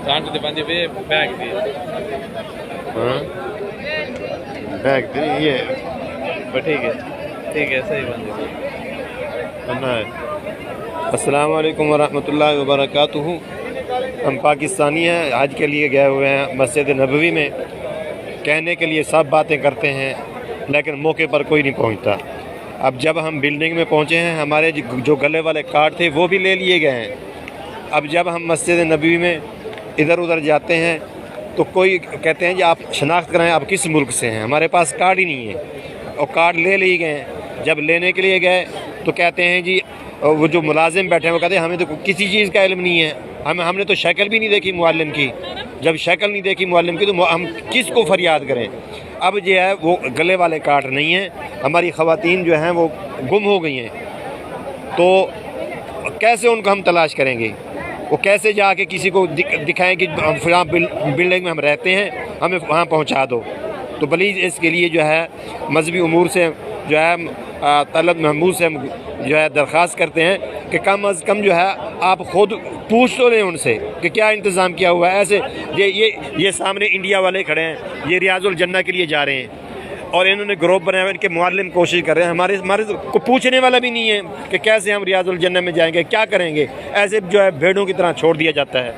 Tanto di bandi bag di. ہاں bag یہ ٹھیک ہے صحیح بندے. کرنا ہے. السلام علیکم ورحمۃ اللہ وبرکاتہ. ہم پاکستانی ہیں, حج کے لیے گئے ہوئے ہیں مسجد نبوی میں. کہنے کے لیے سب باتیں کرتے ہیں لیکن موقع پر کوئی نہیں پہنچتا. اب جب ہم بلڈنگ میں پہنچے ہیں, ہمارے جو گلے والے کارڈ تھے وہ بھی لے لیے گئے ہیں. اب جب ہم مسجد نبوی میں ادھر ادھر جاتے ہیں تو کوئی کہتے ہیں جی آپ شناخت کرائیں آپ کس ملک سے ہیں. ہمارے پاس کارڈ ہی نہیں ہے اور کارڈ لے لیے گئے ہیں. جب لینے کے لیے گئے تو کہتے ہیں جی وہ جو ملازم بیٹھے ہیں وہ کہتے ہیں ہمیں تو کسی چیز کا علم نہیں ہے, ہم نے تو شکل بھی نہیں دیکھی معلم کی. جب شکل نہیں دیکھی معلم کی تو ہم کس کو فریاد کریں. اب جو ہے وہ گلے والے کارڈ نہیں ہیں, ہماری خواتین جو ہیں وہ گم ہو گئی ہیں. تو کیسے ان کو ہم تلاش کریں گے؟ وہ کیسے جا کے کسی کو دکھائیں کہ فلاں بلڈنگ میں ہم رہتے ہیں ہمیں وہاں پہنچا دو. تو پلیز اس کے لیے جو ہے مذہبی امور سے جو ہے طلب محمود سے ہم جو ہے درخواست کرتے ہیں کہ کم از کم جو ہے آپ خود پوچھ تو لیں ان سے کہ کیا انتظام کیا ہوا ہے. ایسے یہ سامنے انڈیا والے کھڑے ہیں, یہ ریاض الجنہ کے لیے جا رہے ہیں اور انہوں نے گروپ بنایا ہوا, ان کے معلم کوشش کر رہے ہیں. ہمارے کو پوچھنے والا بھی نہیں ہے کہ کیسے ہم ریاض الجنہ میں جائیں گے, کیا کریں گے. ایسے جو ہے بھیڑوں کی طرح چھوڑ دیا جاتا ہے.